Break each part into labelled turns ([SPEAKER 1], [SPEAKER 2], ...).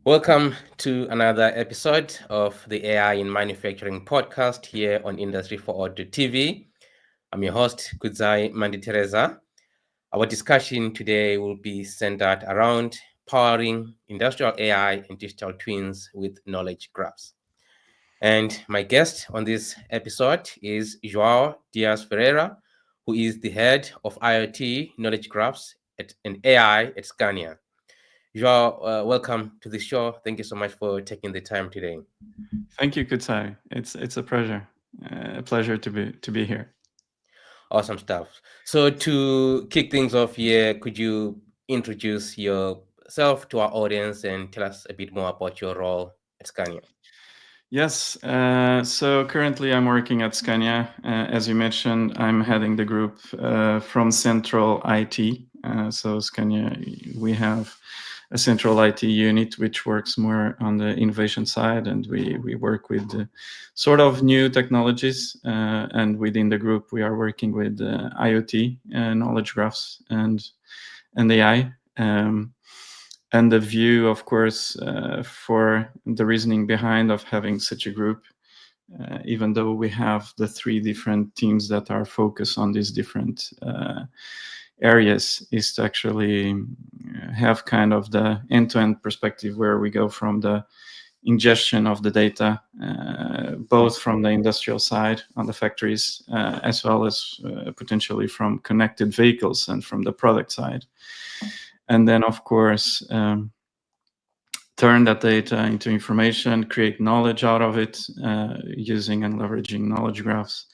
[SPEAKER 1] Welcome to another episode of the AI in Manufacturing podcast here on Industry for Audio TV. I'm your host, Kudzai Manditereza. Our discussion today will be centered around powering industrial AI and digital twins with knowledge graphs. And my guest on this episode is João Dias-Ferreira, who is the head of IoT knowledge graphs and AI at Scania. João, welcome to the show. Thank you so much for taking the time today.
[SPEAKER 2] Thank you, Kudzai. It's a pleasure to be here.
[SPEAKER 1] Awesome stuff. So to kick things off here, could you introduce yourself to our audience and tell us a bit more about your role at Scania?
[SPEAKER 2] Yes. So currently, I'm working at Scania. As you mentioned, I'm heading the group from Central IT. So Scania, we have a central IT unit which works more on the innovation side, and we work with sort of new technologies. And within the group, we are working with IoT, knowledge graphs, and AI. And the view, of course, for the reasoning behind of having such a group, even though we have the three different teams that are focused on these different areas, is to actually have kind of the end-to-end perspective where we go from the ingestion of the data, both from the industrial side on the factories, as well as potentially from connected vehicles and from the product side. And then, of course, turn that data into information, create knowledge out of it, using and leveraging knowledge graphs,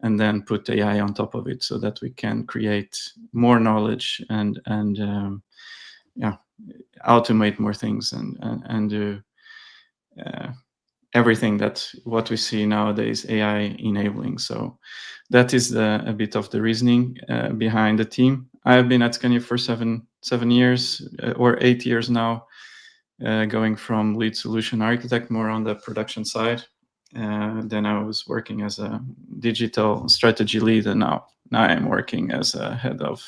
[SPEAKER 2] and then put AI on top of it so that we can create more knowledge and automate more things and do everything that what we see nowadays AI enabling. So that is a bit of the reasoning behind the team. I have been at Scania for seven years or 8 years now, going from lead solution architect more on the production side. Then I was working as a digital strategy lead, and now I'm working as a head of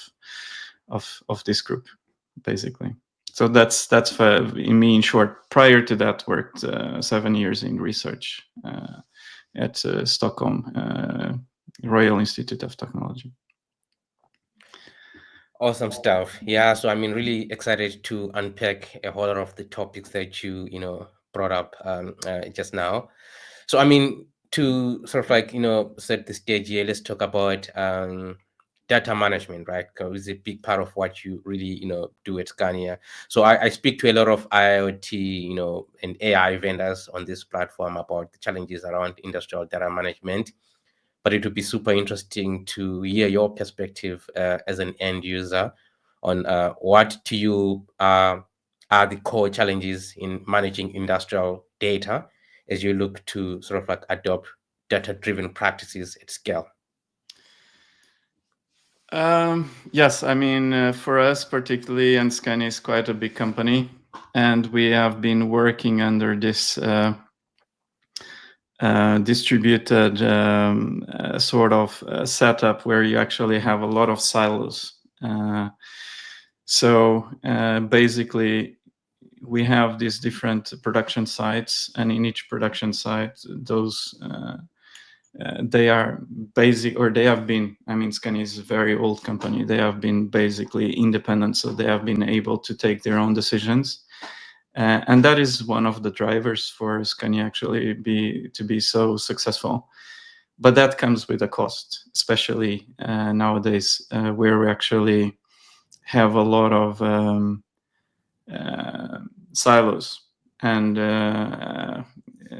[SPEAKER 2] this group, basically. So that's in me in short. Prior to that, worked 7 years in research at Stockholm Royal Institute of Technology.
[SPEAKER 1] Awesome stuff. Yeah, so I'm really excited to unpack a whole lot of the topics that you brought up just now. So to sort of set the stage here, let's talk about data management, right? Because it's a big part of what you really do at Scania. So I speak to a lot of IoT and AI vendors on this platform about the challenges around industrial data management, but it would be super interesting to hear your perspective as an end user on what to you are the core challenges in managing industrial data as you look to sort of adopt data-driven practices at scale.
[SPEAKER 2] Yes, for us particularly, and Scania is quite a big company, and we have been working under this distributed sort of setup where you actually have a lot of silos. So basically, we have these different production sites, and in each production site, those they are basic, or they have been. Scania is a very old company. They have been basically independent, so they have been able to take their own decisions. And that is one of the drivers for Scania actually to be so successful. But that comes with a cost, especially nowadays, where we actually have a lot of silos and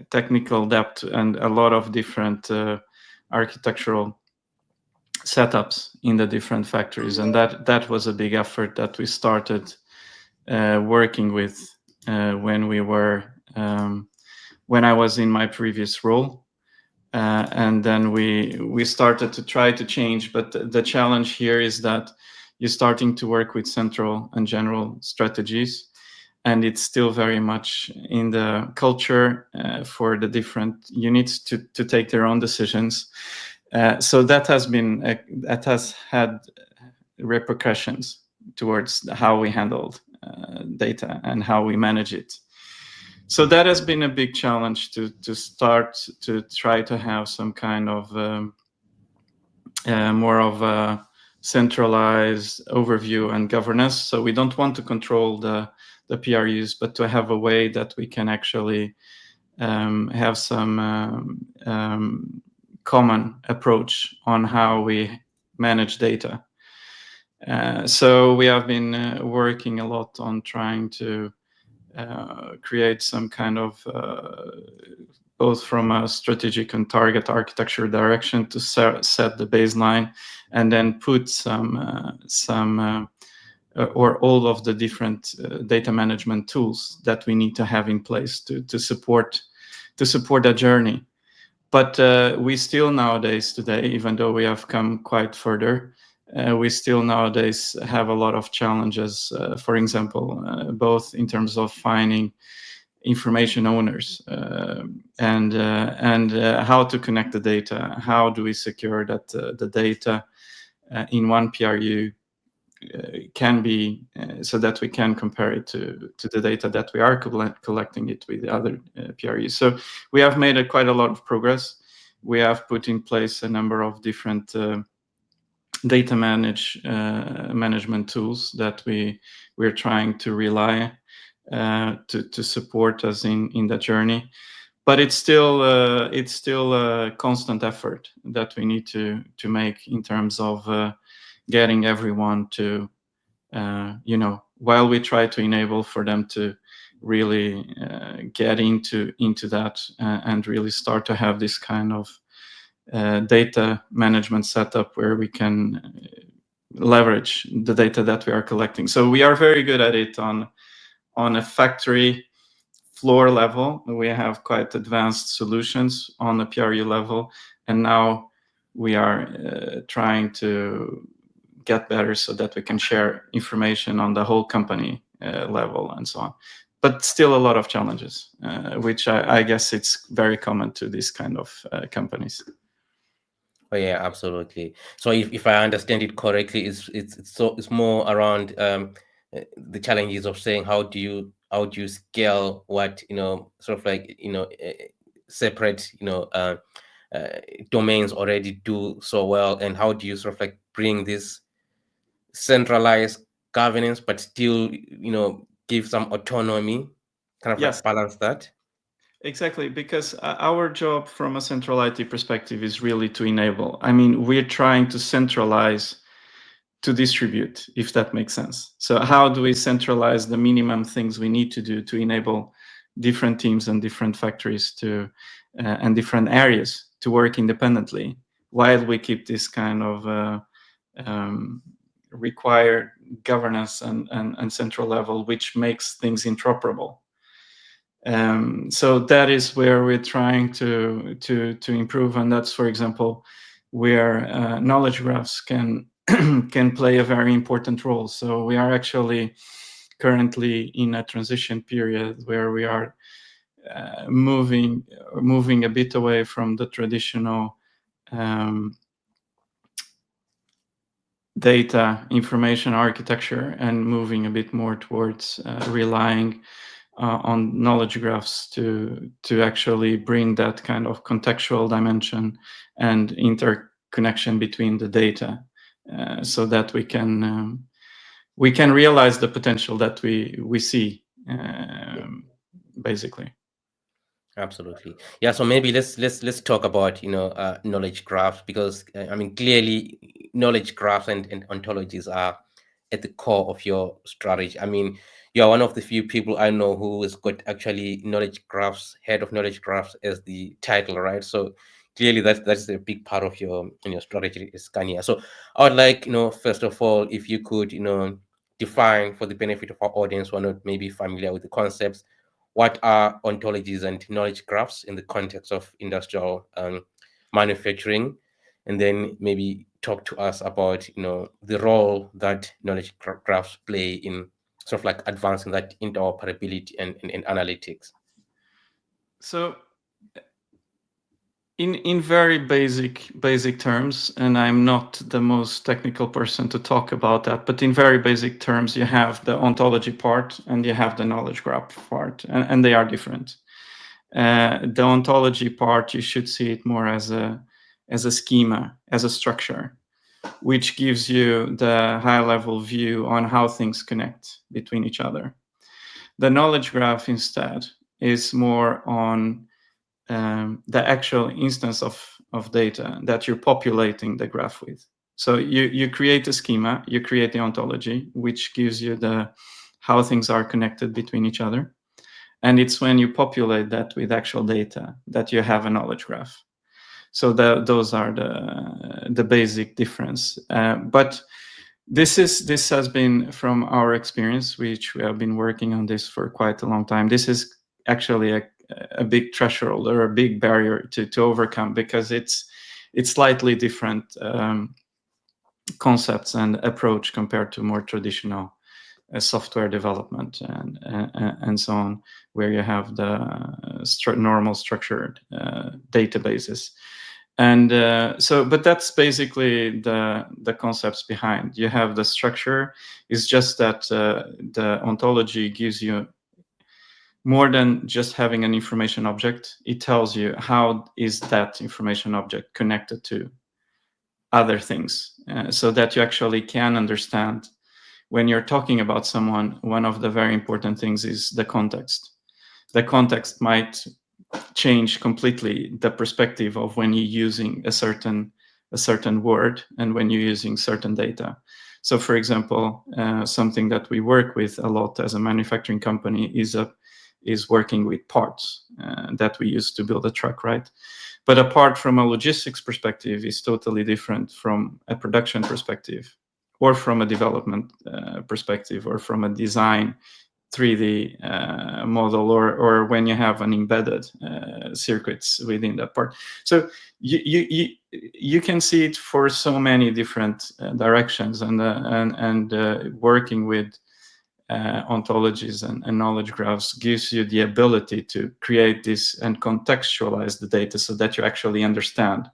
[SPEAKER 2] technical depth and a lot of different architectural setups in the different factories. And that was a big effort that we started working with when I was in my previous role, and then we started to try to change. But the challenge here is that you're starting to work with central and general strategies, and it's still very much in the culture for the different units to take their own decisions. So that has had repercussions towards how we handled data and how we manage it. So that has been a big challenge to start to try to have some kind of more of a centralized overview and governance. So we don't want to control the PRUs, but to have a way that we can actually have some common approach on how we manage data. So we have been working a lot on trying to create some kind of both from a strategic and target architecture direction to set the baseline, and then put some or all of the different data management tools that we need to have in place to support that journey. But we still nowadays today, even though we have come quite further, we still nowadays have a lot of challenges. For example, both in terms of finding information owners and how to connect the data. How do we secure that the data in one PRU can be so that we can compare it to the data that we are collecting it with the other PRUs. So we have made quite a lot of progress. We have put in place a number of different data management tools that we're trying to rely to support us in that journey. But it's still a constant effort that we need to make in terms of getting everyone to, while we try to enable for them to really get into that and really start to have this kind of data management setup where we can leverage the data that we are collecting. So we are very good at it on a factory floor level. We have quite advanced solutions on the PRU level, and now we are trying to get better so that we can share information on the whole company level and so on. But still a lot of challenges, which I guess it's very common to these kind of companies.
[SPEAKER 1] Oh yeah, absolutely. So if I understand it correctly, it's more around the challenges of saying how do you scale what sort of like separate domains already do so well, and how do you sort of like bring this centralized governance but still give some autonomy, kind of
[SPEAKER 2] Yes.
[SPEAKER 1] like balance that.
[SPEAKER 2] Exactly, because our job from a central IT perspective is really to enable. I mean, we're trying to centralize to distribute, if that makes sense. So how do we centralize the minimum things we need to do to enable different teams and different factories to and different areas to work independently, while we keep this kind of required governance and central level, which makes things interoperable. So that is where we're trying to improve, and that's, for example, where knowledge graphs can can play a very important role. So we are actually currently in a transition period where we are moving a bit away from the traditional data information architecture and moving a bit more towards relying on knowledge graphs to actually bring that kind of contextual dimension and interconnection between the data, so that we can realize the potential that we see, basically.
[SPEAKER 1] Absolutely. Yeah. So maybe let's talk about knowledge graphs, because I mean clearly knowledge graphs and ontologies are at the core of your strategy. I mean, you are one of the few people I know who has got actually knowledge graphs, head of knowledge graphs as the title, right? So clearly that's a big part of your strategy is Scania. So I would like first of all, if you could define, for the benefit of our audience who are not maybe familiar with the concepts, what are ontologies and knowledge graphs in the context of industrial manufacturing, and then maybe talk to us about the role that knowledge graphs play in sort of like advancing that interoperability and analytics.
[SPEAKER 2] So In very basic terms, and I'm not the most technical person to talk about that, but in very basic terms, you have the ontology part and you have the knowledge graph part, and they are different. The ontology part, you should see it more as a schema, as a structure, which gives you the high-level view on how things connect between each other. The knowledge graph instead is more on the actual instance of data that you're populating the graph with. So you create a schema, you create the ontology, which gives you the how things are connected between each other. And it's when you populate that with actual data that you have a knowledge graph. So those are the basic difference. But this has been from our experience, which we have been working on this for quite a long time. This is actually a big threshold or a big barrier to overcome, because it's slightly different concepts and approach compared to more traditional software development and so on, where you have the normal structured databases. And but that's basically the concepts behind. You have the structure. It's just that the ontology gives you more than just having an information object. It tells you how is that information object connected to other things, so that you actually can understand when you're talking about someone. One of the very important things is the context. The context might change completely the perspective of when you're using a certain word and when you're using certain data. So, for example, something that we work with a lot as a manufacturing company is working with parts that we use to build a truck, right? But apart from a logistics perspective, is totally different from a production perspective, or from a development perspective, or from a design 3D model, or when you have an embedded circuits within that part. So you can see it for so many different directions, and working with ontologies and knowledge graphs gives you the ability to create this and contextualize the data so that you actually understand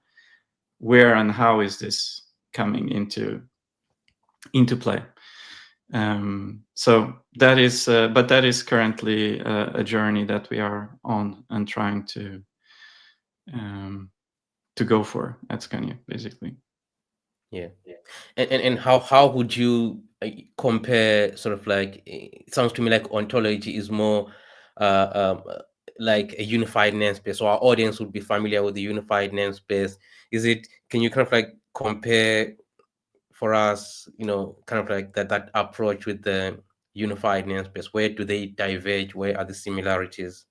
[SPEAKER 2] where and how is this coming into play. So that is, but that is currently a journey that we are on and trying to go for at Scania, basically.
[SPEAKER 1] Yeah. And how would you compare sort of like, it sounds to me like ontology is more like a unified namespace, so our audience would be familiar with the unified namespace. Can you kind of like compare for us, kind of like that approach with the unified namespace? Where do they diverge? Where are the similarities?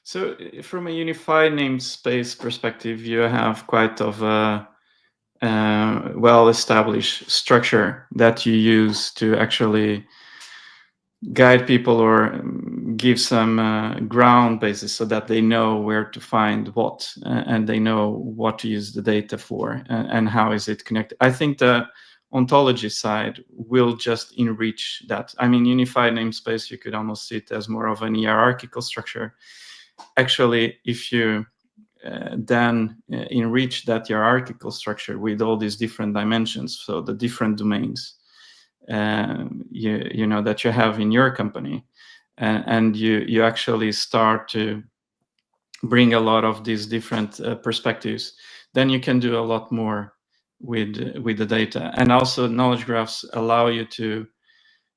[SPEAKER 2] So from a unified namespace perspective, you have quite of a well-established structure that you use to actually guide people or give some ground basis so that they know where to find what, and they know what to use the data for, and how is it connected. I think the ontology side will just enrich that. I mean, unified namespace, you could almost see it as more of an hierarchical structure. Actually, if you then enrich that hierarchical structure with all these different dimensions, so the different domains you know that you have in your company, and you actually start to bring a lot of these different perspectives, then you can do a lot more with the data. And also knowledge graphs allow you to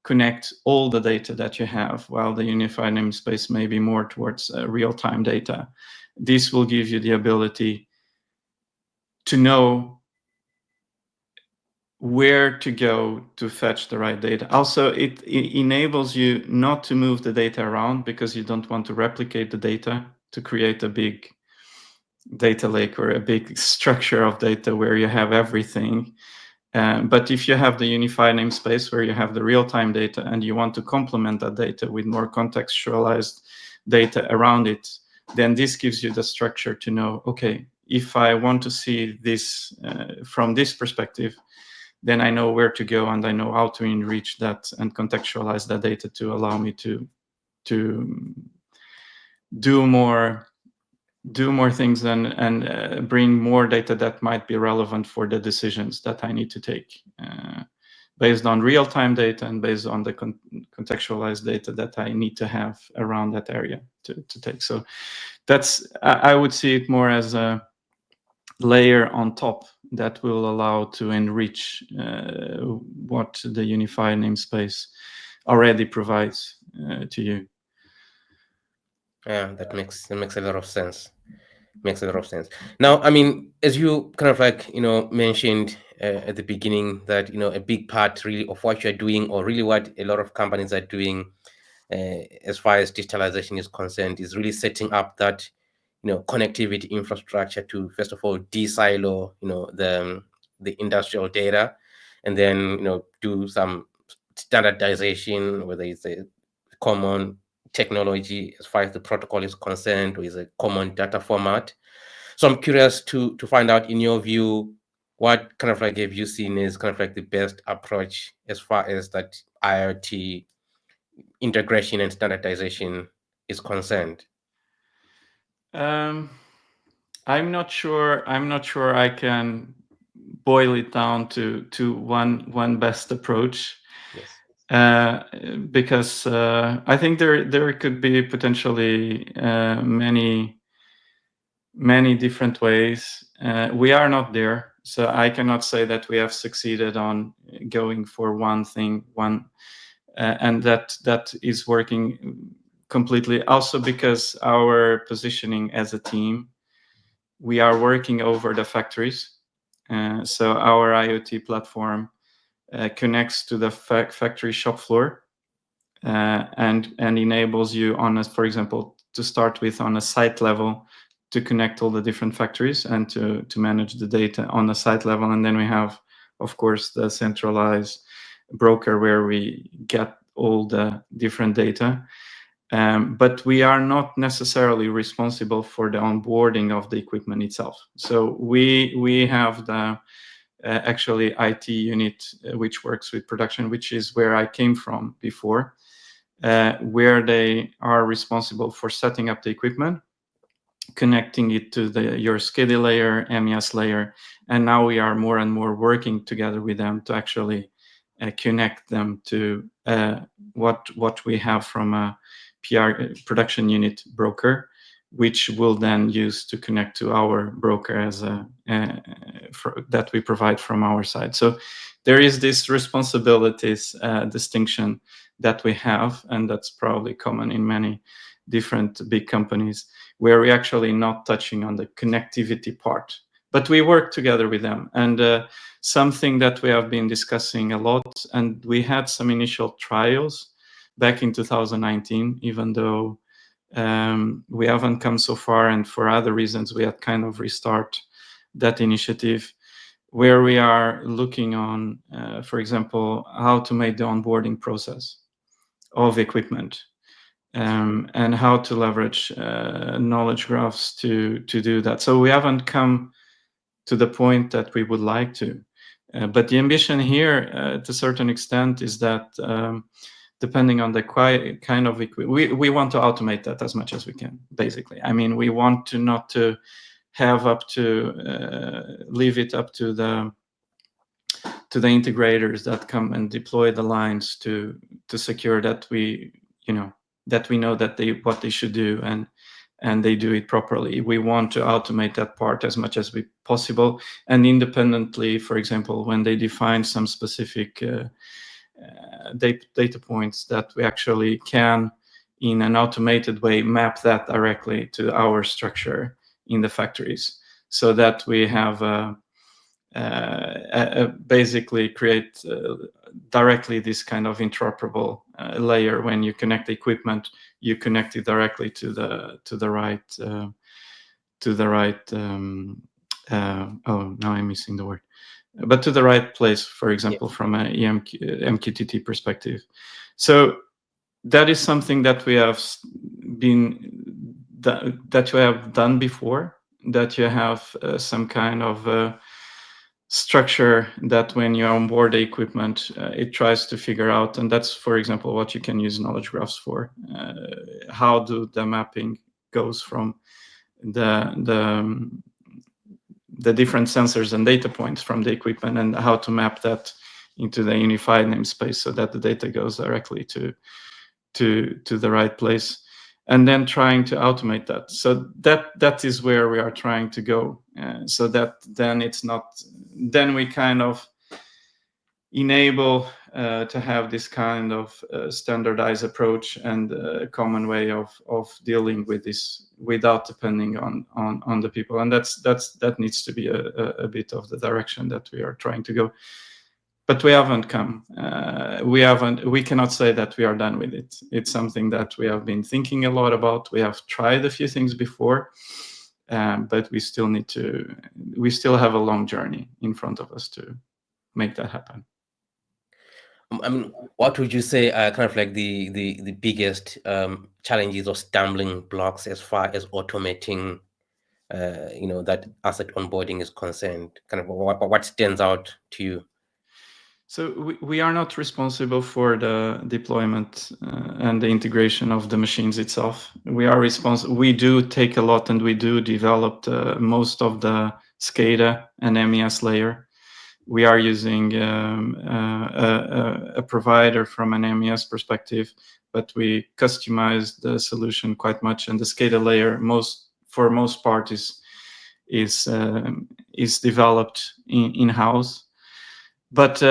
[SPEAKER 2] connect all the data that you have, while the unified namespace may be more towards real-time data. This will give you the ability to know where to go to fetch the right data. Also, it enables you not to move the data around, because you don't want to replicate the data to create a big data lake or a big structure of data where you have everything. But if you have the unified namespace where you have the real-time data and you want to complement that data with more contextualized data around it, then this gives you the structure to know, okay, if I want to see this from this perspective, then I know where to go, and I know how to enrich that and contextualize that data to allow me to do more do more things and bring more data that might be relevant for the decisions that I need to take, based on real-time data and based on the contextualized data that I need to have around that area to take. So that's, I would see it more as a layer on top that will allow to enrich what the unified namespace already provides to you.
[SPEAKER 1] Yeah, that makes a lot of sense. Makes a lot of sense. Now, I mean, as you kind of like, mentioned at the beginning, that, a big part really of what you're doing, or really what a lot of companies are doing, as far as digitalization is concerned, is really setting up that, connectivity infrastructure to, first of all, de-silo, the industrial data, and then, do some standardization, whether it's a common technology as far as the protocol is concerned, or is a common data format. So I'm curious to find out, in your view, what kind of like have you seen is kind of like the best approach as far as that IoT integration and standardization is concerned?
[SPEAKER 2] I'm not sure I can boil it down to one best approach.
[SPEAKER 1] Yes.
[SPEAKER 2] Because I think there could be potentially many different ways. We are not there, so I cannot say that we have succeeded on going for one thing, and that is working completely. Also, because our positioning as a team, we are working over the factories. So our IoT platform connects to the factory shop floor, and enables you for example, to start with on a site level, to connect all the different factories and to manage the data on the site level. And then we have, of course, the centralized broker where we get all the different data. But we are not necessarily responsible for the onboarding of the equipment itself. So we have the actually IT unit which works with production, which is where I came from before, where they are responsible for setting up the equipment, connecting it to your SCADA layer, MES layer, and now we are more and more working together with them to actually connect them to what we have from a production unit broker, which will then use to connect to our broker as that we provide from our side. So there is this responsibilities distinction that we have, and that's probably common in many different big companies, where we're actually not touching on the connectivity part, but we work together with them. And something that we have been discussing a lot, and we had some initial trials back in 2019, even though we haven't come so far, and for other reasons we had kind of restart that initiative, where we are looking on, for example, how to make the onboarding process of equipment, and how to leverage knowledge graphs to do that. So we haven't come to the point that we would like to. But the ambition here, to a certain extent, is that depending on the kind of equipment, we want to automate that as much as we can, basically. I mean, we want to not to have leave it up to the integrators that come and deploy the lines to secure that we know that what they should do, and they do it properly. We want to automate that part as much as possible, and independently, for example, when they define some specific data points, that we actually can, in an automated way, map that directly to our structure in the factories, so that we have basically create directly this kind of interoperable layer. When you connect the equipment, you connect it directly to the right oh, now I'm missing the word, but to the right place, for example, from an MQTT perspective. So that is something that we have that you have done before, that you have some kind of structure that when you onboard the equipment, it tries to figure out, and that's, for example, what you can use knowledge graphs for. How do the mapping goes from the different sensors and data points from the equipment, and how to map that into the unified namespace so that the data goes directly to the right place, and then trying to automate that. So that is where we are trying to go, so that then we kind of enable to have this kind of standardized approach and a common way of dealing with this without depending on the people. And that needs to be a bit of the direction that we are trying to go. But we haven't come. We cannot say that we are done with it. It's something that we have been thinking a lot about. We have tried a few things before, but we still have a long journey in front of us to make that happen.
[SPEAKER 1] I mean, what would you say are kind of like the biggest challenges or stumbling blocks as far as automating, that asset onboarding is concerned? Kind of what stands out to you?
[SPEAKER 2] So we are not responsible for the deployment and the integration of the machines itself. We are responsible. We do take a lot, and we do develop most of the SCADA and MES layer. We are using a provider from an MES perspective, but we customize the solution quite much. And the SCADA layer, for most part, is developed in-house. But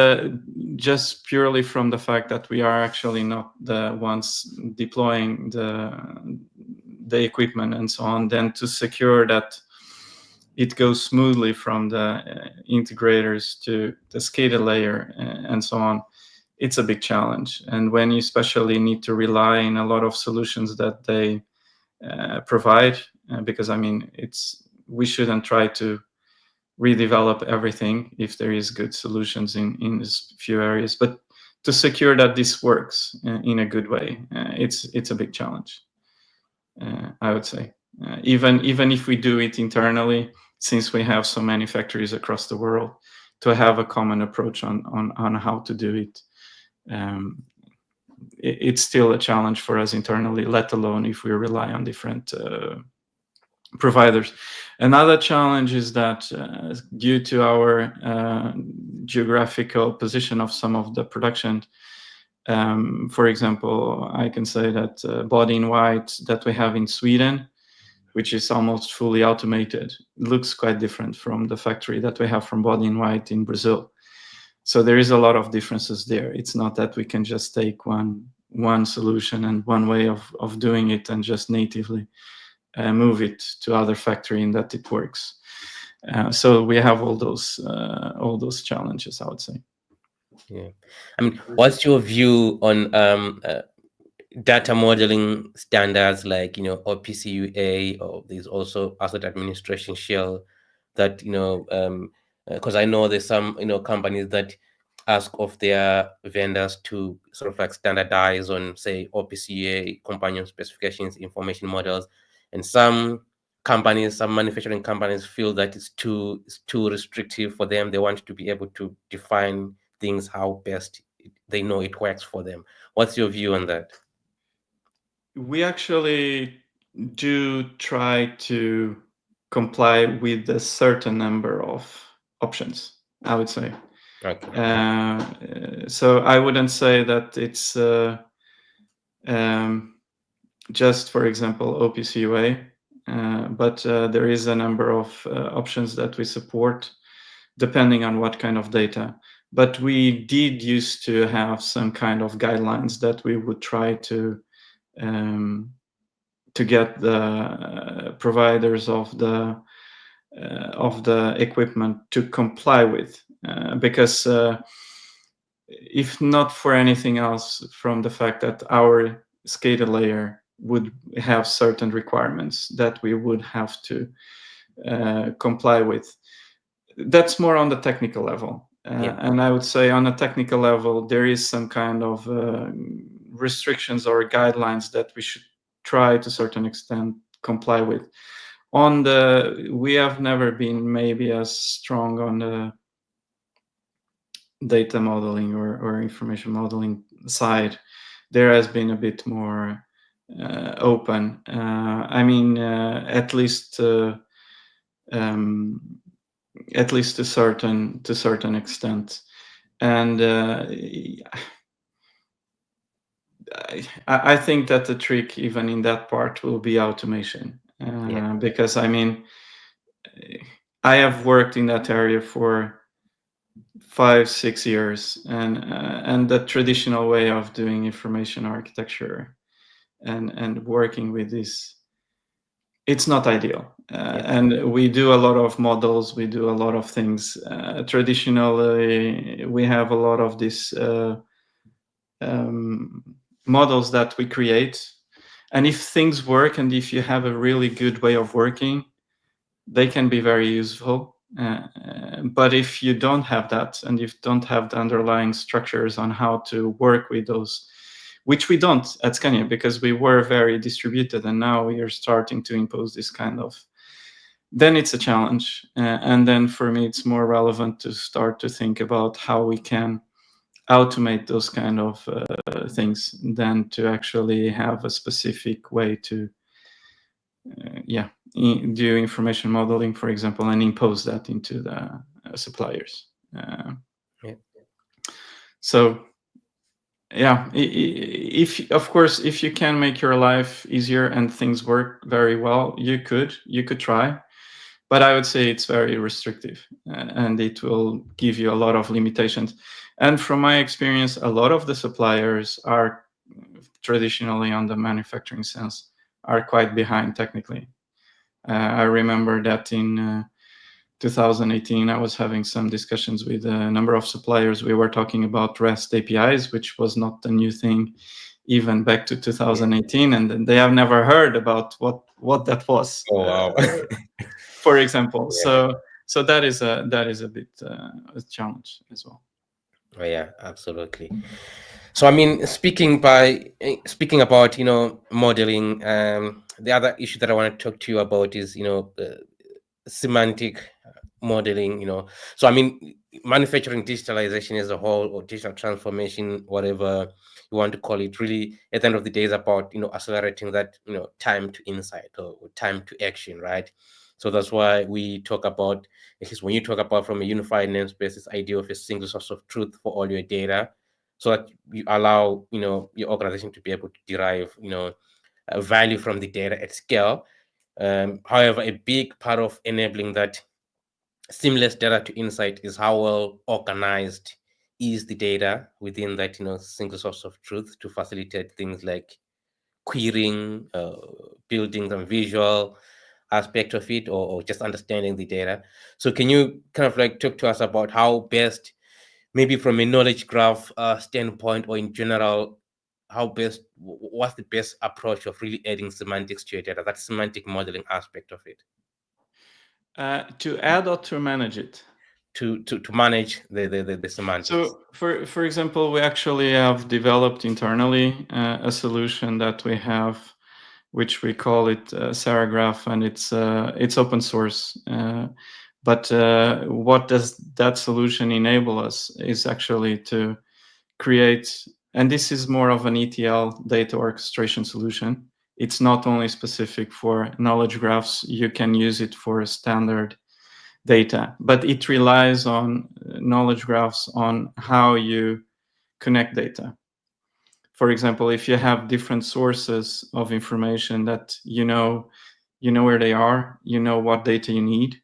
[SPEAKER 2] just purely from the fact that we are actually not the ones deploying the equipment and so on, then to secure that it goes smoothly from the integrators to the SCADA layer and so on, it's a big challenge. And when you especially need to rely on a lot of solutions that they provide, because I mean, we shouldn't try to redevelop everything if there is good solutions in this few areas, but to secure that this works in a good way, it's a big challenge, I would say. Even if we do it internally, since we have so many factories across the world, to have a common approach on how to do it, it's still a challenge for us internally, let alone if we rely on different providers. Another challenge is that due to our geographical position of some of the production, for example, I can say that body in white that we have in Sweden, which is almost fully automated, looks quite different from the factory that we have from body in white in Brazil. So there is a lot of differences there. It's not that we can just take one solution and one way of doing it and just natively move it to other factory and that it works. So we have all those challenges, I would say.
[SPEAKER 1] Yeah, I mean, what's your view on data modeling standards like OPCUA, or there's also asset administration shell that because I know there's some companies that ask of their vendors to sort of like standardize on, say, OPCUA, companion specifications, information models, and some manufacturing companies feel that it's too restrictive for them. They want to be able to define things how best they know it works for them. What's your view on that?
[SPEAKER 2] We actually do try to comply with a certain number of options, I would say.
[SPEAKER 1] Okay.
[SPEAKER 2] So I wouldn't say that it's just, for example, OPCUA, but there is a number of options that we support depending on what kind of data. But we did used to have some kind of guidelines that we would try to get the providers of the equipment to comply with, because if not for anything else, from the fact that our SCADA layer would have certain requirements that we would have to comply with. That's more on the technical level. And I would say on a technical level, there is some kind of restrictions or guidelines that we should try to a certain extent comply with. We have never been maybe as strong on the data modeling or information modeling side. There has been a bit more open. I mean, at least to certain extent, and I think that the trick, even in that part, will be automation.
[SPEAKER 1] Yeah.
[SPEAKER 2] Because I mean, I have worked in that area for 5-6 years, and the traditional way of doing information architecture and working with this, it's not ideal. And we do a lot of models, we do a lot of things. Traditionally, we have a lot of these models that we create. And if things work, and if you have a really good way of working, they can be very useful. But if you don't have that, and if you don't have the underlying structures on how to work with those, which we don't at Scania, because we were very distributed, and now we are starting to impose this kind of, then it's a challenge. And then for me, it's more relevant to start to think about how we can automate those kind of things than to actually have a specific way to do information modeling, for example, and impose that into the suppliers. So yeah, if of course, if you can make your life easier and things work very well, you could try, but I would say it's very restrictive, and it will give you a lot of limitations. And from my experience, a lot of the suppliers are traditionally, on the manufacturing sense, are quite behind technically. I remember that in 2018, I was having some discussions with a number of suppliers. We were talking about REST APIs, which was not a new thing even back to 2018, and they have never heard about what that was.
[SPEAKER 1] Oh wow.
[SPEAKER 2] For example. So that is a bit a challenge as well.
[SPEAKER 1] Oh yeah, absolutely. So I mean, speaking about modeling, the other issue that I want to talk to you about is semantic modeling. So I mean, manufacturing digitalization as a whole, or digital transformation, whatever you want to call it, really at the end of the day is about accelerating that time to insight, or time to action, right? So that's why we talk about, at least when you talk about from a unified namespace, this idea of a single source of truth for all your data, so that you allow your organization to be able to derive value from the data at scale. However, a big part of enabling that seamless data to insight is how well organized is the data within that single source of truth, to facilitate things like querying, building some visual aspect of it, or just understanding the data. So can you kind of like talk to us about how best, maybe from a knowledge graph standpoint, or in general, what's the best approach of really adding semantics to your data, that semantic modeling aspect of it?
[SPEAKER 2] To add or to manage it?
[SPEAKER 1] To manage the semantics.
[SPEAKER 2] So for example, we actually have developed internally a solution that we have, which we call it Saragraph, and it's open source. But what does that solution enable us is actually to create, and this is more of an ETL, data orchestration solution. It's not only specific for knowledge graphs, you can use it for standard data, but it relies on knowledge graphs on how you connect data. For example, if you have different sources of information that you know where they are, you know what data you need,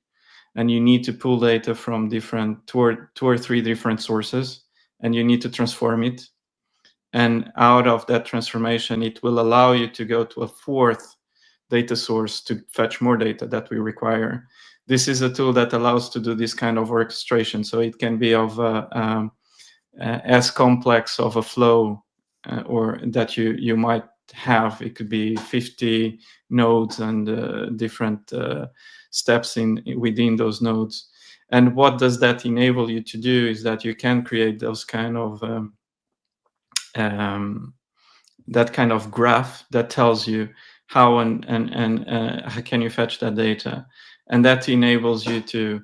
[SPEAKER 2] and you need to pull data from two or three different sources, and you need to transform it. And out of that transformation, it will allow you to go to a fourth data source to fetch more data that we require. This is a tool that allows to do this kind of orchestration. So it can be of as complex of a flow or that you might have. It could be 50 nodes and different steps within those nodes. And what does that enable you to do is that you can create those kind of that kind of graph that tells you how and how can you fetch that data, and that enables you to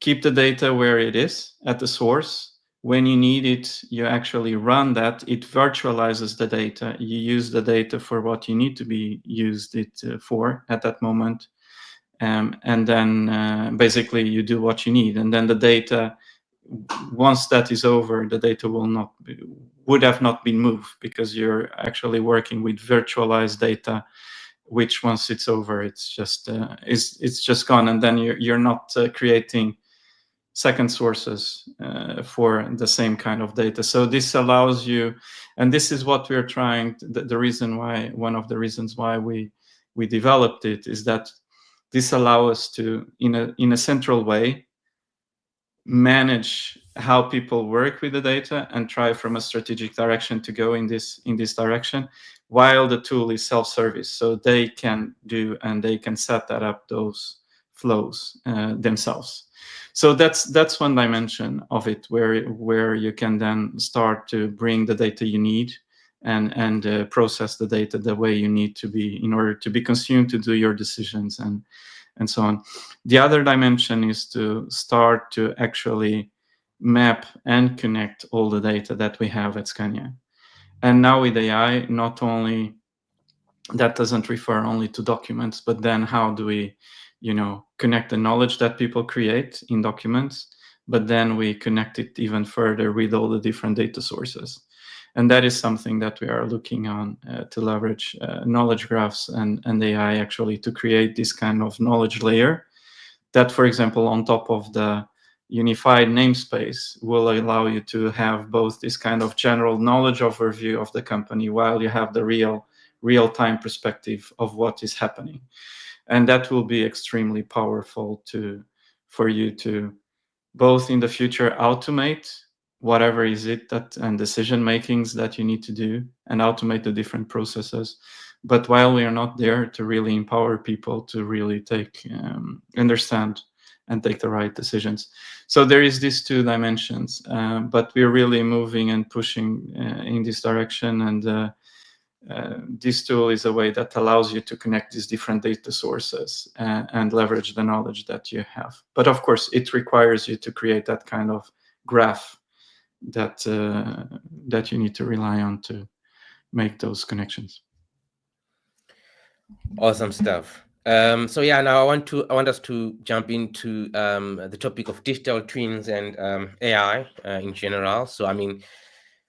[SPEAKER 2] keep the data where it is at the source when you need it, you actually run that. It virtualizes the data. You use the data for what you need to be used it for at that moment. And then basically you do what you need. And then the data, once that is over, the data would have not been moved, because you're actually working with virtualized data, which once it's over, it's just gone. And then you're not creating second sources for the same kind of data. So this allows you, and this is what we're trying the reason why, one of the reasons why we developed it, is that this allows us to, in a central way, manage how people work with the data and try from a strategic direction to go in this direction, while the tool is self-service. So they can do, and they can set that up, those flows themselves. So that's one dimension of it, where you can then start to bring the data you need and process the data the way you need to be, in order to be consumed to do your decisions and so on. The other dimension is to start to actually map and connect all the data that we have at Scania. And now with AI, not only that doesn't refer only to documents, but then how do we, connect the knowledge that people create in documents, but then we connect it even further with all the different data sources. And that is something that we are looking on to leverage knowledge graphs and AI actually to create this kind of knowledge layer that, for example, on top of the unified namespace, will allow you to have both this kind of general knowledge overview of the company, while you have the real-time perspective of what is happening. And that will be extremely powerful for you to both in the future automate whatever is it that and decision makings that you need to do, and automate the different processes. But while we are not there, to really empower people to really take understand and take the right decisions. So there is these two dimensions, but we're really moving and pushing in this direction. And this tool is a way that allows you to connect these different data sources and leverage the knowledge that you have. But of course, it requires you to create that kind of graph that you need to rely on to make those connections.
[SPEAKER 1] Awesome stuff. So yeah, now I want us to jump into the topic of digital twins and AI in general. So I mean,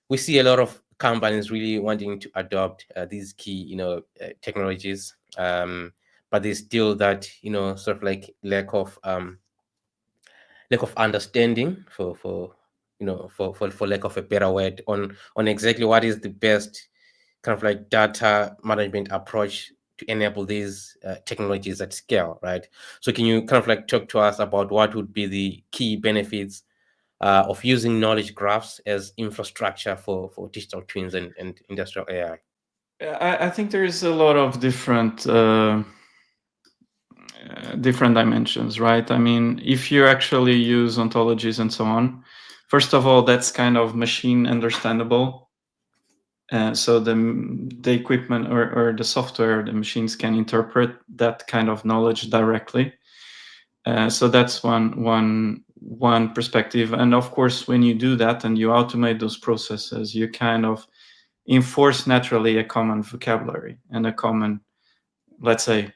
[SPEAKER 1] we see a lot of companies really wanting to adopt these key, technologies, but there's still that, sort of like lack of understanding for lack of a better word on exactly what is the best kind of like data management approach to enable these technologies at scale, right? So can you kind of like talk to us about what would be the key benefits of using knowledge graphs as infrastructure for digital twins and industrial AI?
[SPEAKER 2] I think there is a lot of different dimensions, right? I mean, if you actually use ontologies and so on, first of all, that's kind of machine understandable. So the equipment or the software, the machines can interpret that kind of knowledge directly. So that's one perspective. And of course, when you do that and you automate those processes, you kind of enforce naturally a common vocabulary and a common, let's say,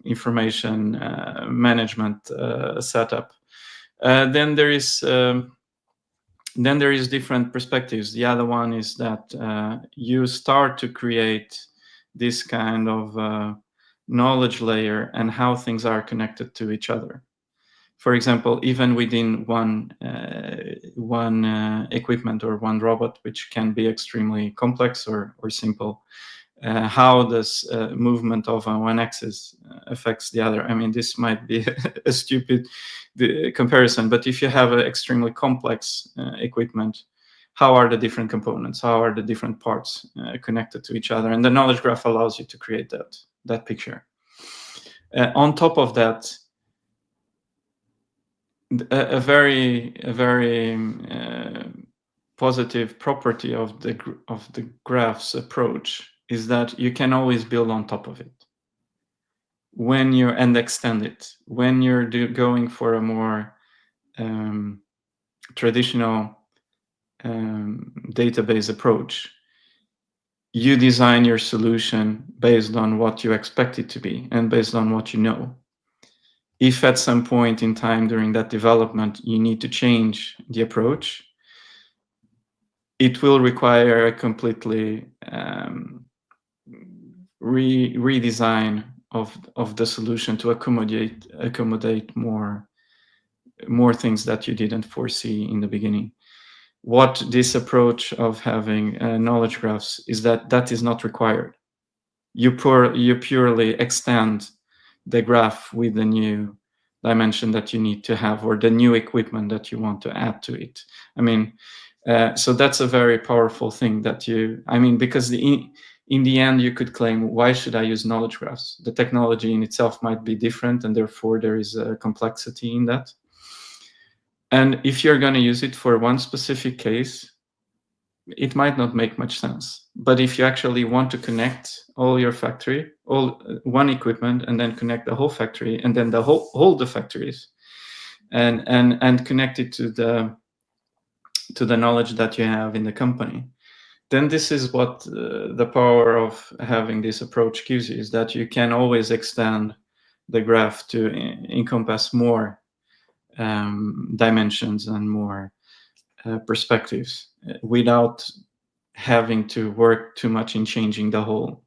[SPEAKER 2] information management setup. Then there is different perspectives. The other one is that you start to create this kind of knowledge layer and how things are connected to each other. For example, even within one equipment or one robot, which can be extremely complex or simple, how this movement of one axis affects the other. I mean, this might be a stupid comparison, but if you have an extremely complex equipment, how are the different components? How are the different parts connected to each other? And the knowledge graph allows you to create that picture. On top of that, a very positive property of the graphs approach is that you can always build on top of it and extend it when you're going for a more traditional database approach, you design your solution based on what you expect it to be and based on what you know. If at some point in time during that development you need to change the approach, it will require a completely redesign of the solution to accommodate more things that you didn't foresee in the beginning. What this approach of having knowledge graphs is that is not required. You purely extend the graph with the new dimension that you need to have or the new equipment that you want to add to it. I mean, so that's a very powerful thing that because in the end you could claim, why should I use knowledge graphs? The technology in itself might be different, and therefore there is a complexity in that. And if you're going to use it for one specific case, it might not make much sense. But if you actually want to connect all your factory, one equipment, and then connect the whole factory, and then all the factories, and connect it to the knowledge that you have in the company, then this is what the power of having this approach gives you, is that you can always extend the graph to encompass more dimensions and more perspectives without having to work too much in changing the whole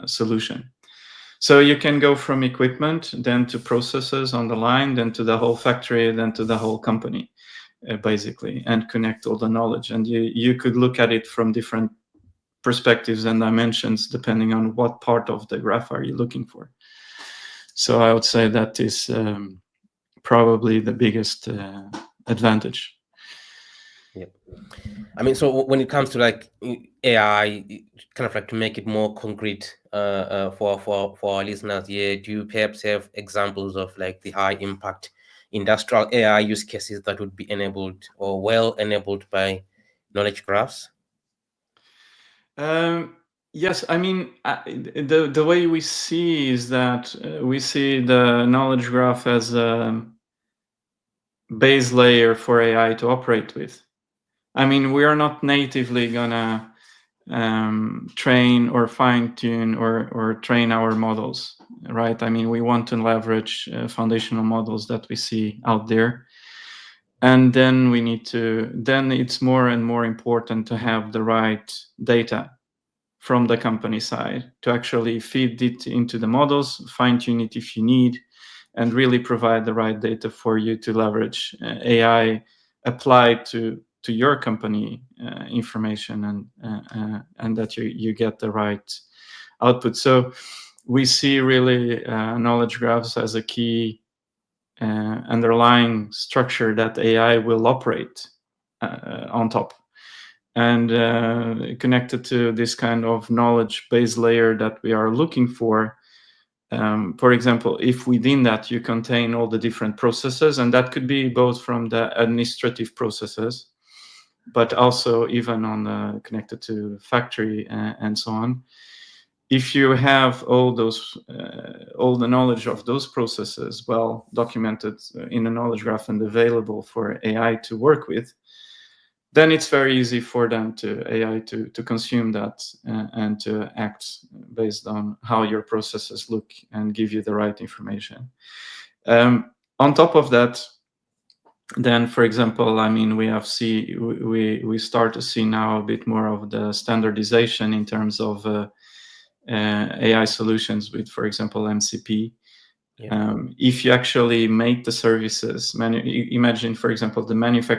[SPEAKER 2] solution. So you can go from equipment, then to processes on the line, then to the whole factory, then to the whole company, basically, and connect all the knowledge. And you could look at it from different perspectives and dimensions depending on what part of the graph are you looking for. So I would say that is probably the biggest advantage.
[SPEAKER 1] Yeah, I mean, so when it comes to like AI, kind of like to make it more concrete for our listeners here, do you perhaps have examples of like the high impact industrial AI use cases that would be enabled or well enabled by knowledge graphs?
[SPEAKER 2] Yes, I mean, the way we see is that we see the knowledge graph as a base layer for AI to operate with. I mean, we are not natively gonna train or fine tune or train our models, right? I mean, we want to leverage foundational models that we see out there. And then then it's more and more important to have the right data from the company side to actually feed it into the models, fine tune it if you need, and really provide the right data for you to leverage AI applied to your company information and that you get the right output. So we see really knowledge graphs as a key underlying structure that AI will operate on top. And connected to this kind of knowledge base layer that we are looking for example, if within that you contain all the different processes, and that could be both from the administrative processes, but also even on connected to factory and so on. If you have all the knowledge of those processes well documented in a knowledge graph and available for AI to work with, then it's very easy for them AI to consume that and to act based on how your processes look and give you the right information. On top of that, then, for example, I mean, we start to see now a bit more of the standardization in terms of AI solutions with, for example, MCP. Yeah. If you actually make the services, imagine, for example, the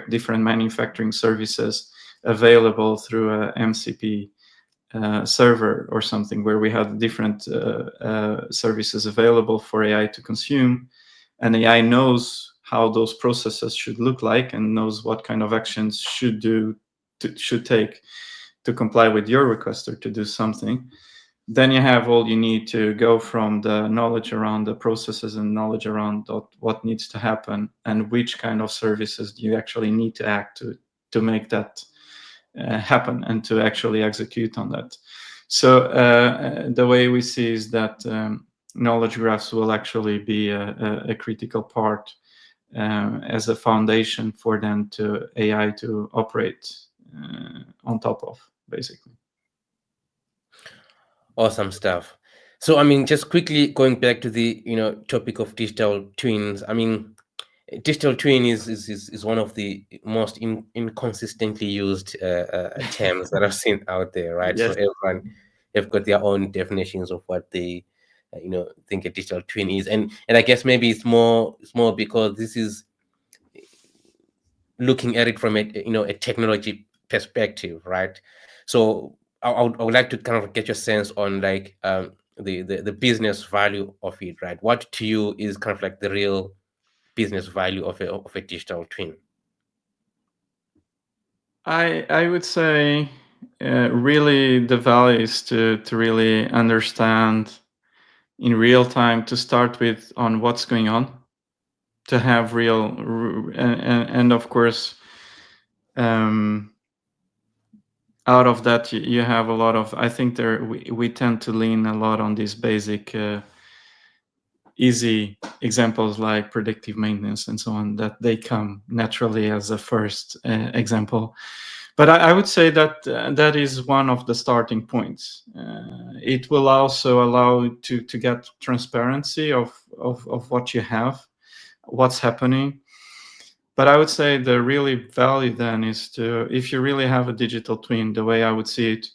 [SPEAKER 2] different manufacturing services available through a MCP server or something, where we have different services available for AI to consume, and AI knows how those processes should look like and knows what kind of actions should take to comply with your request or to do something. Then you have all you need to go from the knowledge around the processes and knowledge around what needs to happen and which kind of services do you actually need to act to make that happen and to actually execute on that. So the way we see is that knowledge graphs will actually be a critical part as a foundation for them to AI to operate on top of, basically.
[SPEAKER 1] Awesome stuff. So, I mean, just quickly going back to the topic of digital twins. I mean, digital twin is one of the most inconsistently used terms that I've seen out there, right? So
[SPEAKER 2] Yes.
[SPEAKER 1] everyone have got their own definitions of what they think a digital twin is, and I guess maybe it's more because this is looking at it from a technology perspective, right? So I would like to kind of get your sense on like the business value of it, right? What to you is kind of like the real business value of a digital twin?
[SPEAKER 2] I would say really the value is to really understand in real time, to start with, on what's going on, to have real and of course out of that you have a lot of, I think we tend to lean a lot on these basic easy examples like predictive maintenance and so on, that they come naturally as a first example. But I would say that that is one of the starting points. It will also allow to get transparency of what you have, what's happening. But I would say the really value then is to, if you really have a digital twin, the way I would see it,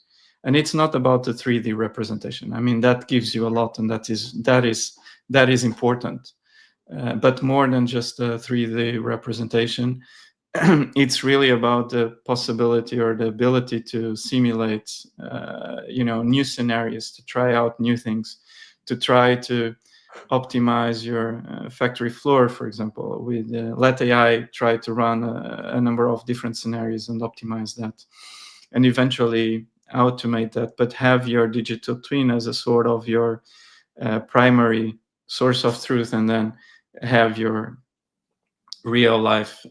[SPEAKER 2] and it's not about the 3D representation. I mean, that gives you a lot, and that is important. But more than just a 3D representation, it's really about the possibility or the ability to simulate, new scenarios, to try out new things, to try to optimize your factory floor, for example. With Let AI try to run a number of different scenarios and optimize that, and eventually automate that, but have your digital twin as a sort of your primary source of truth, and then have your real life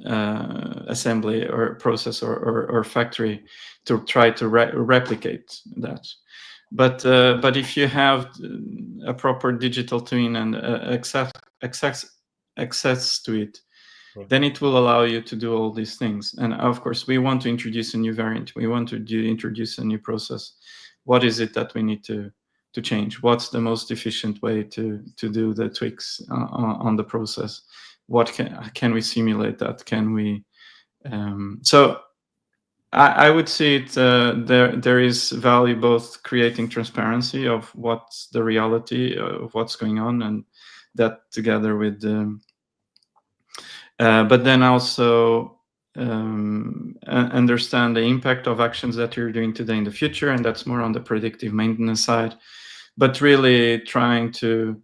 [SPEAKER 2] assembly or process or factory to try to replicate that. But if you have a proper digital twin and access to it, then it will allow you to do all these things. And of course, we want to introduce a new variant. We want to introduce a new process. What is it that we need to change? What's the most efficient way to do the tweaks on the process? What can we simulate that? Can we? So I would see it. There is value both creating transparency of what's the reality of what's going on, and that together with, but then also understand the impact of actions that you're doing today in the future, and that's more on the predictive maintenance side. But really trying to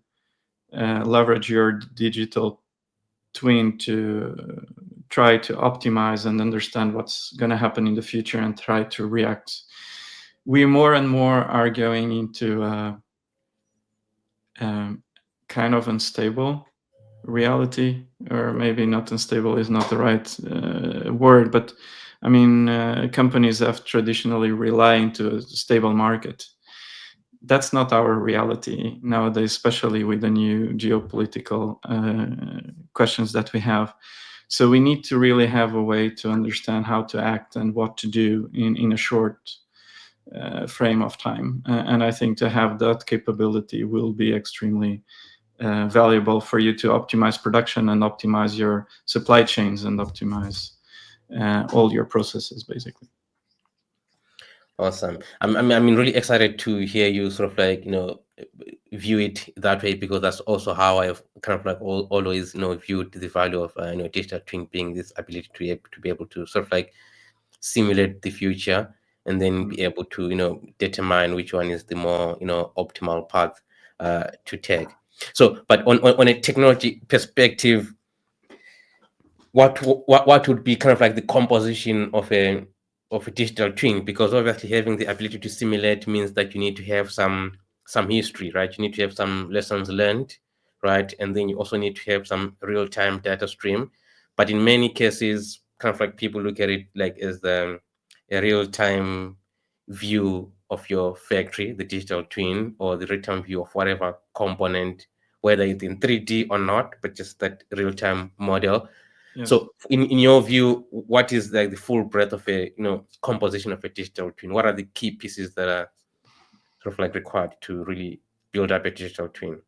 [SPEAKER 2] leverage your digital twin to try to optimize and understand what's going to happen in the future and try to react. We more and more are going into kind of unstable reality, or maybe not unstable is not the right word, but I mean, companies have traditionally relied on a stable market. That's not our reality nowadays, especially with the new geopolitical questions that we have. So we need to really have a way to understand how to act and what to do in a short frame of time. And I think to have that capability will be extremely valuable for you to optimize production and optimize your supply chains and optimize all your processes, basically.
[SPEAKER 1] Awesome. I'm really excited to hear you sort of like view it that way, because that's also how I've kind of like always viewed the value of digital twin being this ability to be able to sort of like simulate the future, and then be able to determine which one is the more optimal path to take. So, but on a technology perspective, what would be kind of like the composition of a digital twin? Because obviously having the ability to simulate means that you need to have some history, right? You need to have some lessons learned, right? And then you also need to have some real-time data stream. But in many cases, kind of like people look at it like as a real-time view of your factory, the digital twin, or the real-time view of whatever component, whether it's in 3D or not, but just that real-time model.
[SPEAKER 2] Yes.
[SPEAKER 1] So in your view, what is like the full breadth of a composition of a digital twin? What are the key pieces that are sort of like required to really build up a digital twin?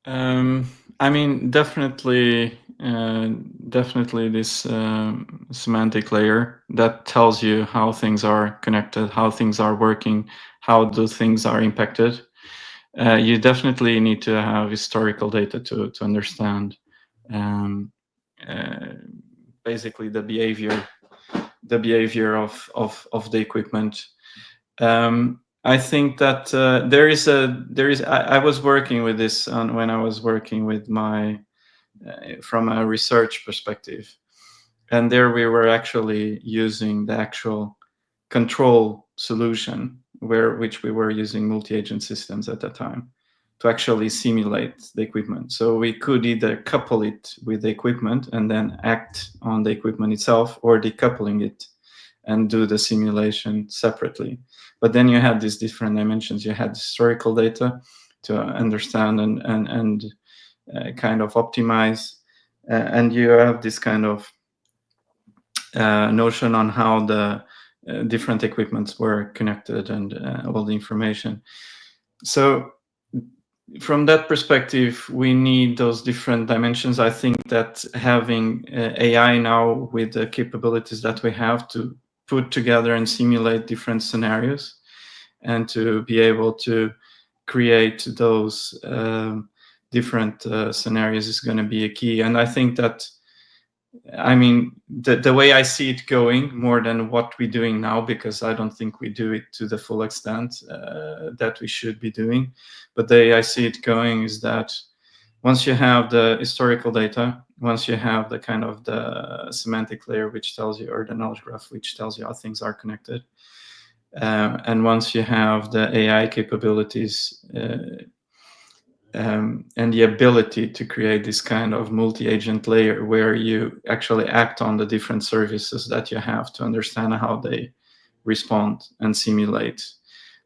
[SPEAKER 2] I mean, definitely this semantic layer that tells you how things are connected, how things are working, how those things are impacted. You definitely need to have historical data to understand basically the behavior of the equipment. I think that I was working with this when I was working with my from a research perspective, and there we were actually using the actual control solution which we were using multi-agent systems at that time to actually simulate the equipment. So we could either couple it with the equipment and then act on the equipment itself, or decoupling it and do the simulation separately. But then you had these different dimensions. You had historical data to understand and kind of optimize, and you have this kind of notion on how the different equipments were connected and all the information. So from that perspective, we need those different dimensions. I think that having AI now with the capabilities that we have to put together and simulate different scenarios and to be able to create those different scenarios is going to be a key. And I think that, I mean, the way I see it going, more than what we're doing now, because I don't think we do it to the full extent that we should be doing. But the way I see it going is that once you have the historical data, once you have the kind of the semantic layer, which tells you, or the knowledge graph, which tells you how things are connected, and once you have the AI capabilities and the ability to create this kind of multi-agent layer where you actually act on the different services that you have to understand how they respond and simulate,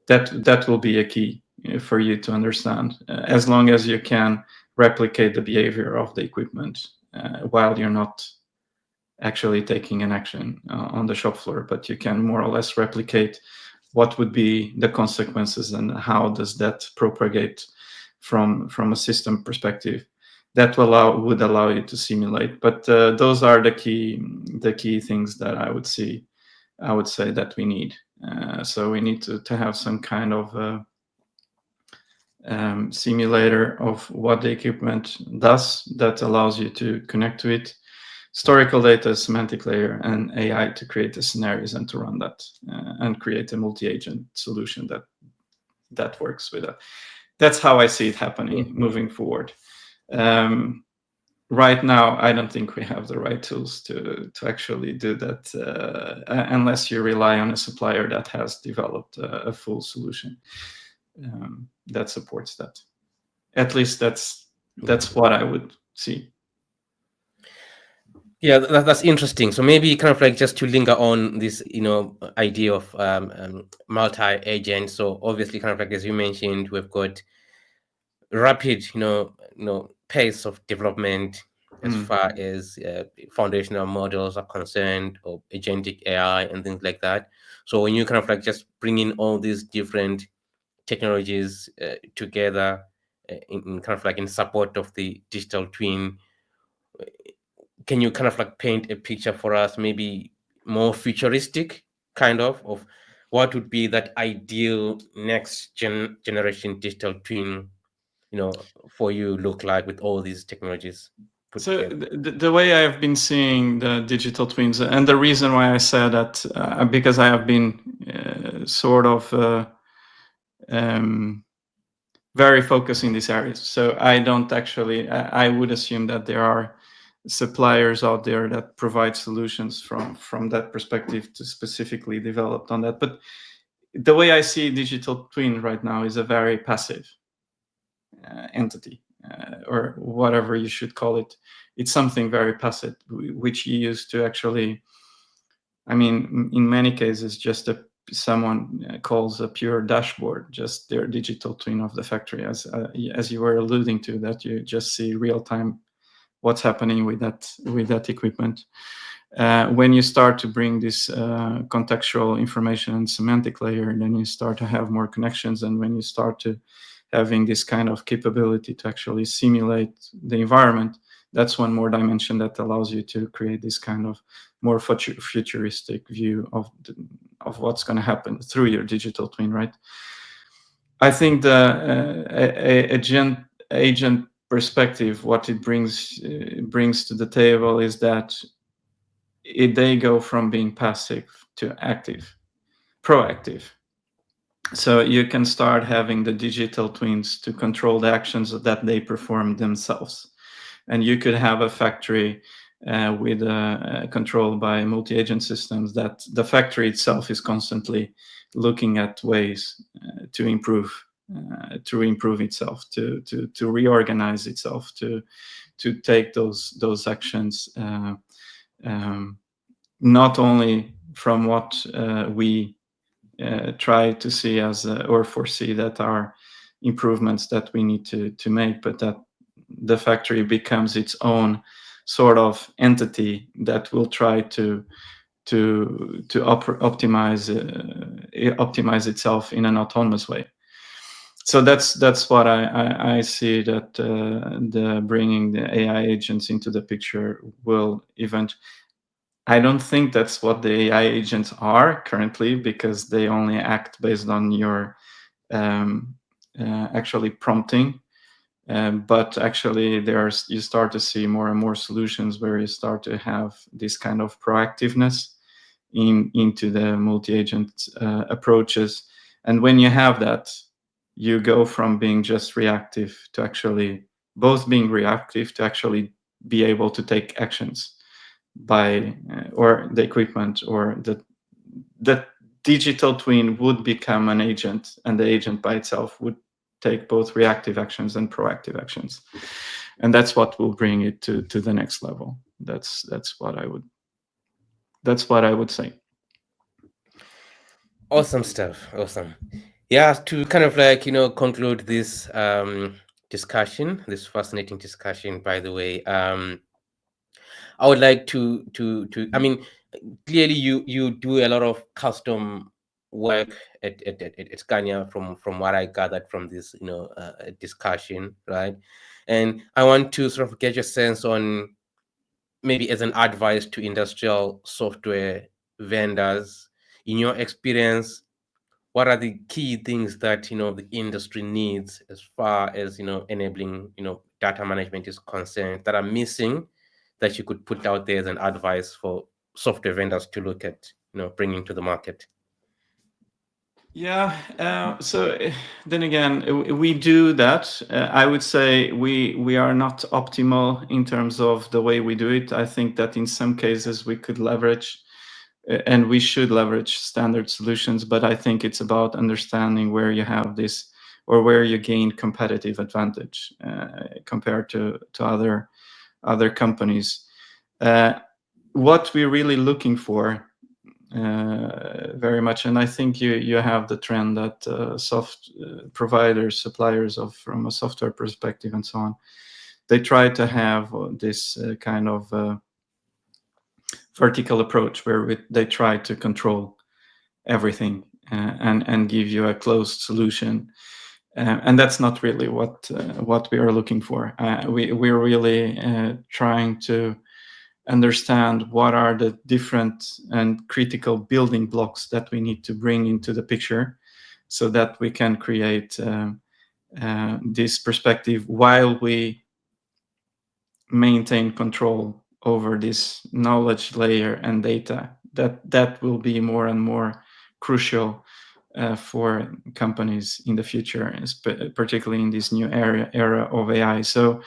[SPEAKER 2] that will be a key for you to understand, as long as you can replicate the behavior of the equipment while you're not actually taking an action on the shop floor, but you can more or less replicate what would be the consequences and how does that propagate from a system perspective. That would allow you to simulate. But those are the key things that I would say that we need. So we need to have some kind of simulator of what the equipment does that allows you to connect to it, historical data, semantic layer, and AI to create the scenarios and to run that and create a multi-agent solution that works with it. That's how I see it happening moving forward. Right now, I don't think we have the right tools to actually do that unless you rely on a supplier that has developed a full solution that supports that. At least that's what I would see.
[SPEAKER 1] Yeah, that's interesting. So maybe kind of like just to linger on this, idea of multi-agent. So obviously, kind of like as you mentioned, we've got rapid, pace of development as far as foundational models are concerned, or agentic AI and things like that. So when you kind of like just bring in all these different technologies together in kind of like in support of the digital twin, can you kind of like paint a picture for us, maybe more futuristic kind of what would be that ideal next generation digital twin, for you look like with all these technologies put
[SPEAKER 2] So
[SPEAKER 1] together?
[SPEAKER 2] the way I have been seeing the digital twins, and the reason why I said that, because I have been sort of very focused in these areas. So I don't actually, I would assume that there are suppliers out there that provide solutions from that perspective to specifically developed on that. But the way I see digital twin right now is a very passive entity, or whatever you should call it. It's something very passive, which you use to actually, I mean, in many cases, just someone calls a pure dashboard, just their digital twin of the factory, as you were alluding to, that you just see real-time what's happening with that equipment. When you start to bring this contextual information and semantic layer, then you start to have more connections. And when you start to having this kind of capability to actually simulate the environment, that's one more dimension that allows you to create this kind of more futuristic view of what's going to happen through your digital twin, right? I think the agent perspective, what it brings to the table is that they go from being passive to active, proactive. So you can start having the digital twins to control the actions that they perform themselves. And you could have a factory with controlled by multi-agent systems that the factory itself is constantly looking at ways to improve itself, to reorganize itself, to take those actions, not only from what we try to see as or foresee that are improvements that we need to make, but that the factory becomes its own sort of entity that will try to optimize itself in an autonomous way. So that's what I see, that the bringing the AI agents into the picture will I don't think that's what the AI agents are currently, because they only act based on your actually prompting. But actually, you start to see more and more solutions where you start to have this kind of proactiveness into the multi-agent approaches. And when you have that, you go from being just reactive to actually both being reactive to actually be able to take actions by or the equipment or the digital twin would become an agent, and the agent by itself would take both reactive actions and proactive actions, and that's what will bring it to the next level. That's what I would say.
[SPEAKER 1] Awesome stuff. Awesome. Yeah, to kind of like conclude this discussion, this fascinating discussion. By the way, I would like to I mean, clearly you do a lot of custom work at Scania from what I gathered from this discussion, right? And I want to sort of get your sense on, maybe as an advice to industrial software vendors, in your experience, what are the key things that the industry needs as far as enabling data management is concerned, that are missing, that you could put out there as an advice for software vendors to look at bringing to the market?
[SPEAKER 2] Yeah. So then again, we do that. I would say we are not optimal in terms of the way we do it. I think that in some cases we could leverage and we should leverage standard solutions, but I think it's about understanding where you have this or where you gain competitive advantage compared to other companies. What we're really looking for very much, and I think you have the trend that providers, suppliers from a software perspective and so on, they try to have this kind of vertical approach where they try to control everything and give you a closed solution, and that's not really what we are looking for. We're really trying to understand what are the different and critical building blocks that we need to bring into the picture so that we can create this perspective while we maintain control over this knowledge layer and data. That will be more and more crucial for companies in the future, particularly in this new era of AI. So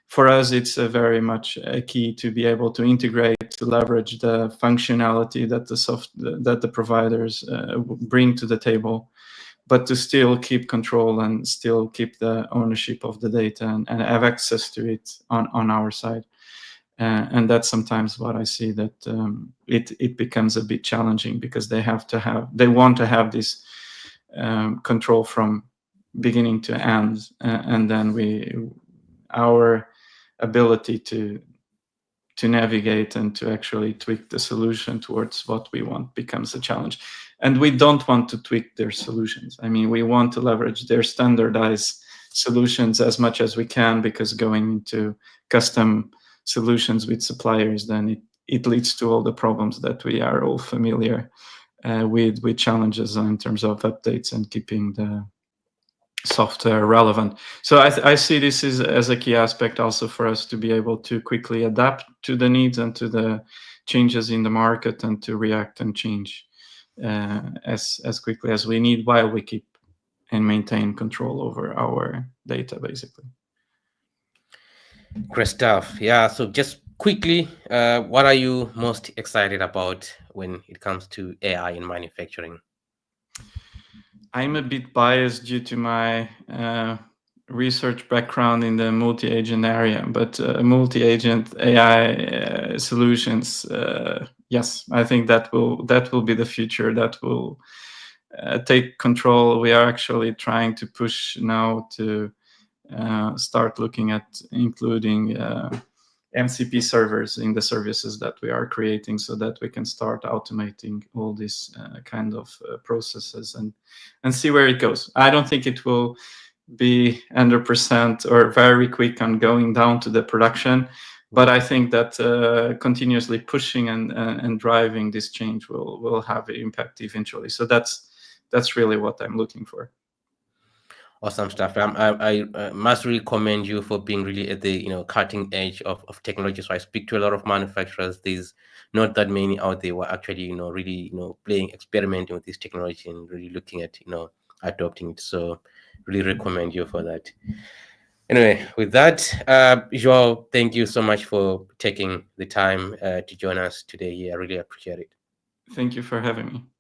[SPEAKER 2] for us, it's very much a key to be able to integrate, to leverage the functionality that the providers bring to the table, but to still keep control and still keep the ownership of the data and have access to it on our side. And that's sometimes what I see, that it becomes a bit challenging, because they want to have this control from beginning to end, and then our ability to navigate and to actually tweak the solution towards what we want becomes a challenge. And we don't want to tweak their solutions. I mean, we want to leverage their standardized solutions as much as we can, because going into custom solutions with suppliers, then it leads to all the problems that we are all familiar with challenges in terms of updates and keeping the software relevant. So I see this as a key aspect also for us to be able to quickly adapt to the needs and to the changes in the market, and to react and change as quickly as we need, while we keep and maintain control over our data, basically.
[SPEAKER 1] Great stuff. Yeah. So just quickly, what are you most excited about when it comes to AI in manufacturing?
[SPEAKER 2] I'm a bit biased due to my research background in the multi-agent area, but multi-agent AI solutions, yes, I think that will be the future. That will take control. We are actually trying to push now to start looking at including MCP servers in the services that we are creating, so that we can start automating all these kind of processes and see where it goes. I don't think it will be 100% or very quick on going down to the production, but I think that continuously pushing and driving this change will have an impact eventually. So that's really what I'm looking for.
[SPEAKER 1] Awesome stuff. I must really commend you for being really at the cutting edge of technology. So I speak to a lot of manufacturers. There's not that many out there who are actually really playing, experimenting with this technology and really looking at adopting it. So really recommend you for that. Anyway, with that, João, thank you so much for taking the time to join us today. I really appreciate it.
[SPEAKER 2] Thank you for having me.